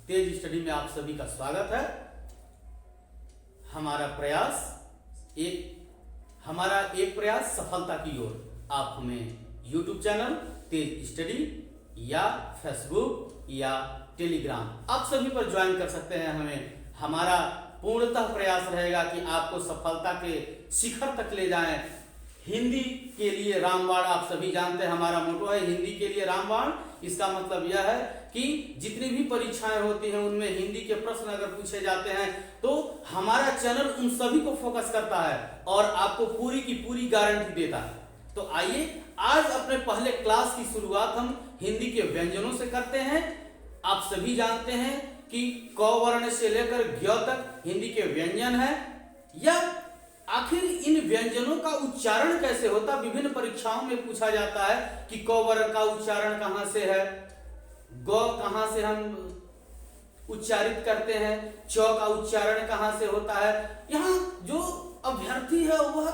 तेज study में आप सभी का स्वागत है। हमारा एक प्रयास सफलता की ओर। आप हमें YouTube चैनल तेज स्टडी या फेसबुक या टेलीग्राम आप सभी पर ज्वाइन कर सकते हैं। हमारा पूर्णतः प्रयास रहेगा कि आपको सफलता के शिखर तक ले जाएं। हिंदी के लिए रामबाण, आप सभी जानते हैं हमारा मोटो है हिंदी के लिए रामबाण। इसका मतलब यह है कि जितनी भी परीक्षाएं होती हैं उनमें हिंदी के प्रश्न अगर पूछे जाते हैं तो हमारा चैनल उन सभी को फोकस करता है और आपको पूरी की पूरी गारंटी देता है। तो आइए आज अपने पहले क्लास की शुरुआत हम हिंदी के व्यंजनों से करते हैं। आप सभी जानते हैं कि क वर्ण से लेकर ज्ञ तक हिंदी के व्यंजन है, या आखिर इन व्यंजनों का उच्चारण कैसे होता। विभिन्न परीक्षाओं में पूछा जाता है कि क वर्ण का उच्चारण कहां से है, ग कहां से हम उच्चारित करते हैं, च का उच्चारण कहां से होता है। यहाँ जो अभ्यर्थी है वह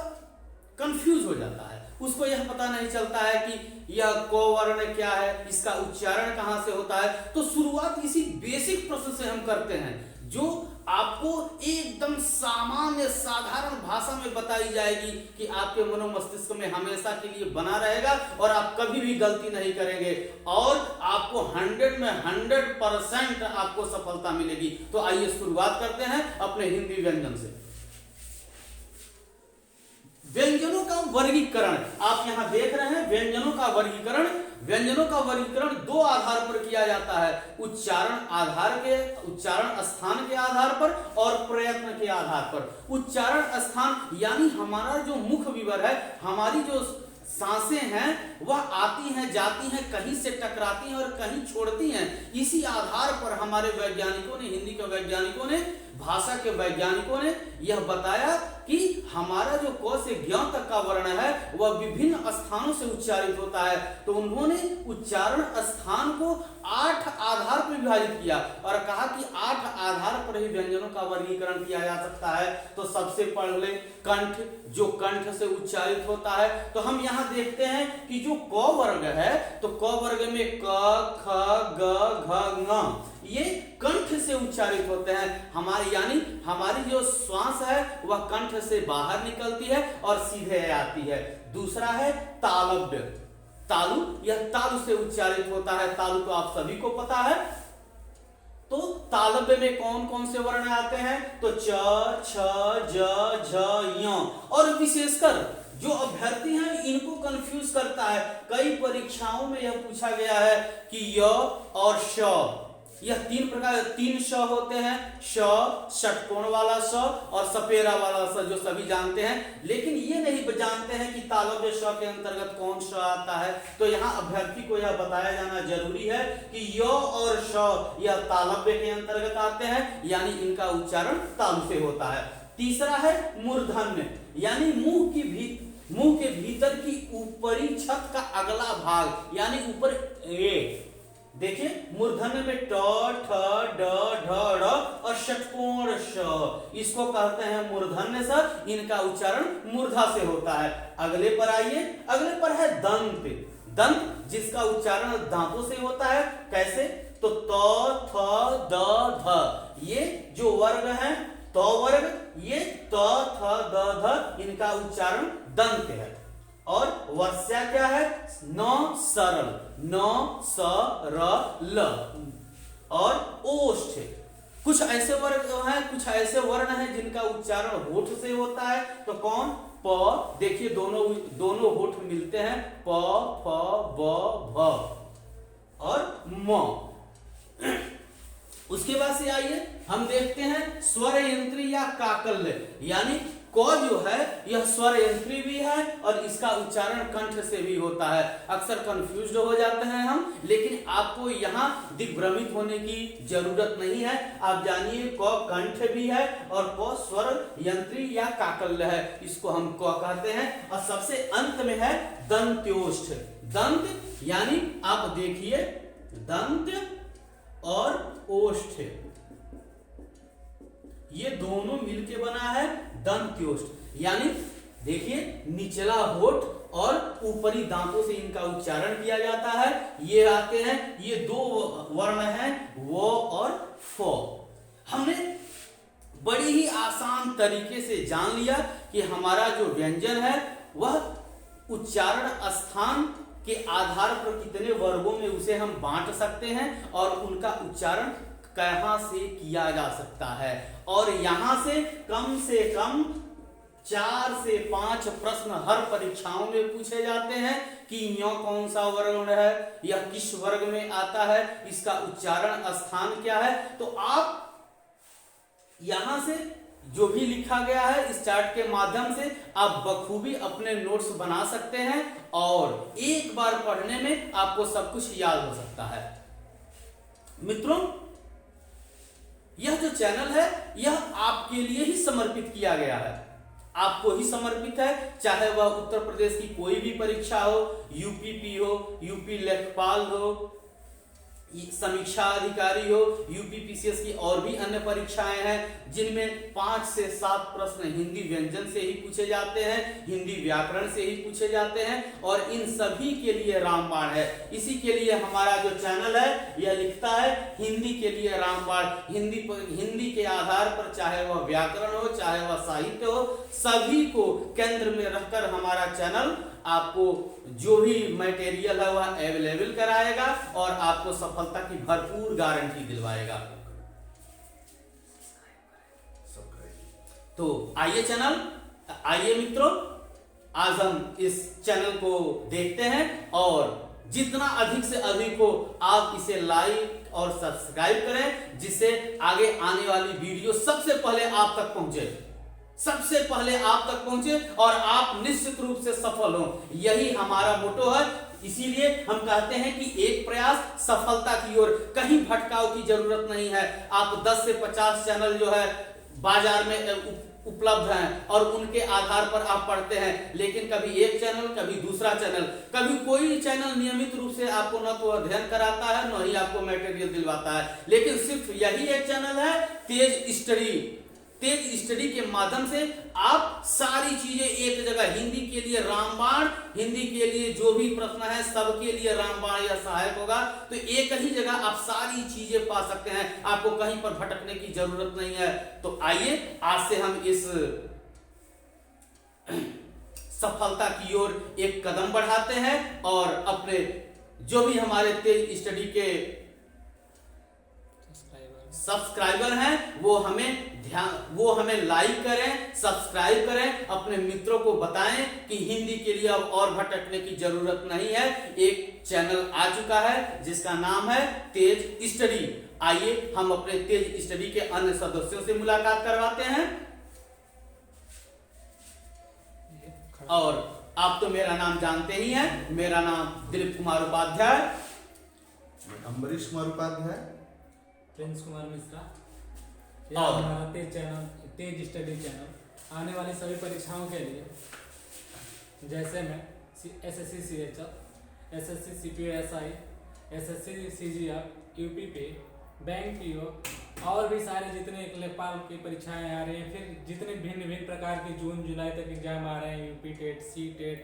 कंफ्यूज हो जाता है, उसको यह पता नहीं चलता है कि यह क वर्ण क्या है, इसका उच्चारण कहां से होता है। तो शुरुआत इसी बेसिक प्रश्न से हम करते हैं जो आपको एकदम सामान्य साधारण भाषा में बताई जाएगी कि आपके मनो मस्तिष्क में हमेशा के लिए बना रहेगा और आप कभी भी गलती नहीं करेंगे और आपको 100 में 100% आपको सफलता मिलेगी। तो आइए शुरुआत करते हैं अपने हिंदी व्यंजन से। व्यंजनों का वर्गीकरण आप यहां देख रहे हैं। व्यंजनों का वर्गीकरण दो आधार पर किया जाता है, उच्चारण स्थान के आधार पर और प्रयत्न के आधार पर। उच्चारण स्थान यानी हमारा जो मुख विवर है, हमारी जो सांसें हैं वह आती हैं जाती हैं, कहीं से टकराती हैं और कहीं छोड़ती हैं। इसी आधार पर हमारे वैज्ञानिकों ने, हिंदी के वैज्ञानिकों ने, भाषा के वैज्ञानिकों ने यह बताया कि हमारा जो क से ज्ञ तक का वर्ण है वह विभिन्न स्थानों से उच्चारित होता है। तो उन्होंने उच्चारण स्थान को 8 आधार पर विभाजित किया और कहा कि 8 आधार पर ही व्यंजनों का वर्गीकरण किया जा सकता है। तो सबसे पहले कंठ, जो कंठ से उच्चारित होता है। तो हम यहाँ देखते हैं कि जो क वर्ग है तो क वर्ग में क, ख, ग, घ, ङ ये कंठ से उच्चारित होते हैं। हमारी जो श्वास है वह कंठ से बाहर निकलती है और सीधे आती है। दूसरा है तालव्य, तालु, यह तालु से उच्चारित होता है। तालु तो आप सभी को पता है। तो तालव्य में कौन कौन से वर्ण आते हैं तो च, छ, ज, झ, य। और विशेषकर जो अभ्यर्थी हैं इनको कंफ्यूज करता है। कई परीक्षाओं में यह पूछा गया है कि य और श, यह तीन श होते हैं। श, षटकोण वाला श और सपेरा वाला श, जो सभी जानते हैं, लेकिन ये नहीं जानते हैं कि तालव्य श के अंतर्गत कौन श आता है। तो यहाँ अभ्यर्थी को यह बताया जाना जरूरी है कि य और श यह तालव्य के अंतर्गत आते हैं, यानी इनका उच्चारण तालु से होता है। तीसरा है मूर्धन्य, यानी मुंह के भीतर की ऊपरी छत का अगला भाग, यानी ऊपर ए। देखिए मूर्धन्य में ट, ठ, ड, ढ, ड़ और षटकोण श, इसको कहते हैं मूर्धन्य स। इनका उच्चारण मूर्धा से होता है। अगले पर आइए, अगले पर है दंत। दंत जिसका उच्चारण दांतों से होता है। कैसे तो त, थ, द, ध, ये जो वर्ग है तो वर्ग, ये त, थ, द, ध, इनका उच्चारण दंत है। और वर्ष्या क्या है न सरल, न स र ल। और ओष्ठ, कुछ ऐसे वर्ग हैं, कुछ ऐसे वर्ण हैं जिनका उच्चारण होठ से होता है। तो कौन प, देखिए दोनों होठ मिलते हैं, प, फ, ब, भ और म। उसके बाद से आइए हम देखते हैं स्वर यंत्री या काकल्य, यानी क जो है यह स्वर यंत्री भी है और इसका उच्चारण कंठ से भी होता है। अक्सर कंफ्यूज्ड हो जाते हैं हम, लेकिन आपको यहाँ दिग्भ्रमित होने की जरूरत नहीं है। आप जानिए क कंठ भी है और क स्वर यंत्री या काकल्य है, इसको हम क कहते हैं। और सबसे अंत में है दंत्योष्ठ। दंत यानी आप देखिए दंत और ओष्ठ, ये दोनों मिलके बना है दंत्योष्ठ। यानी देखिए निचला होठ और ऊपरी दांतों से इनका उच्चारण किया जाता है। ये आते हैं, ये दो वर्ण हैं वो और 4। हमने बड़ी ही आसान तरीके से जान लिया कि हमारा जो व्यंजन है वह उच्चारण स्थान के आधार पर कितने वर्गों में उसे हम बांट सकते हैं और उनका उच्चारण कहां से किया जा सकता है। और यहां से कम 4 से 5 प्रश्न हर परीक्षाओं में पूछे जाते हैं कि यो कौन सा वर्ण है, यह किस वर्ग में आता है, इसका उच्चारण स्थान क्या है। तो आप यहां से जो भी लिखा गया है इस चार्ट के माध्यम से आप बखूबी अपने नोट्स बना सकते हैं और एक बार पढ़ने में आपको सब कुछ याद हो सकता है। मित्रों, यह जो चैनल है यह आपके लिए ही समर्पित किया गया है, आपको ही समर्पित है। चाहे वह उत्तर प्रदेश की कोई भी परीक्षा हो, यूपीपी हो, यूपी लेखपाल हो, समीक्षा अधिकारी हो, यूपीपीसीएस की और भी अन्य परीक्षाएं हैं जिनमें 5 से 7 प्रश्न हिंदी व्यंजन से ही पूछे जाते हैं, हिंदी व्याकरण से ही पूछे जाते हैं और इन सभी के लिए रामबाण है। इसी के लिए हमारा जो चैनल है यह लिखता है हिंदी के लिए रामबाण। हिंदी के आधार पर चाहे वह व्याकरण हो, चाहे वह साहित्य हो, सभी को केंद्र में रखकर हमारा चैनल आपको जो भी मटेरियल है वह अवेलेबल कराएगा और आपको सफलता की भरपूर गारंटी दिलवाएगा। तो आइए मित्रों, आज हम इस चैनल को देखते हैं और जितना अधिक से अधिक हो आप इसे लाइक और सब्सक्राइब करें, जिससे आगे आने वाली वीडियो सबसे पहले आप तक पहुंचे और आप निश्चित रूप से सफल हो। यही हमारा मोटो है। इसीलिए हम कहते हैं कि एक प्रयास सफलता की ओर, कहीं भटकाव की जरूरत नहीं है। आप 10 से 50 चैनल जो है बाजार में उपलब्ध हैं और उनके आधार पर आप पढ़ते हैं, लेकिन कभी एक चैनल, कभी दूसरा चैनल, कभी कोई चैनल नियमित रूप से आपको न तो अध्ययन कराता है न ही आपको मटेरियल दिलवाता है, लेकिन सिर्फ यही एक चैनल है तेज स्टडी के माध्यम से आप सारी चीजें एक जगह, हिंदी के लिए रामबाण, हिंदी के लिए जो भी प्रश्न है सबके लिए रामबाण यह सहायक होगा। तो एक ही जगह आप सारी चीजें पा सकते हैं, आपको कहीं पर भटकने की जरूरत नहीं है। तो आइए आज से हम इस सफलता की ओर एक कदम बढ़ाते हैं और अपने जो भी हमारे तेज स्टडी के सब्सक्राइबर हैं वो हमें लाइक करें, सब्सक्राइब करें, अपने मित्रों को बताएं कि हिंदी के लिए अब और भटकने की जरूरत नहीं है। एक चैनल आ चुका है जिसका नाम है तेज स्टडी। आइए हम अपने तेज स्टडी के अन्य सदस्यों से मुलाकात करवाते हैं। और आप तो मेरा नाम जानते ही हैं, मेरा नाम दिलीप कुमार उपाध्याय, अम्बरीश कुमार उपाध्याय, प्रिंस कुमार मिश्रा। और हमारा तेज स्टडी चैनल आने वाली सभी परीक्षाओं के लिए, जैसे मैं SSC CHL, SSC CPSI, SSC CGL, UPP, bank PO और भी सारे जितने लेखपाल की परीक्षाएं आ रही हैं, फिर जितने भिन्न प्रकार के जून जुलाई तक एग्जाम आ रहे हैं, यूपी टेट, सी टेट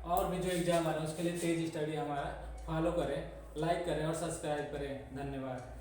और भी जो एग्जाम आ रहे हैं उसके लिए तेज स्टडी हमारा फॉलो करें, लाइक करें और सब्सक्राइब करें। धन्यवाद।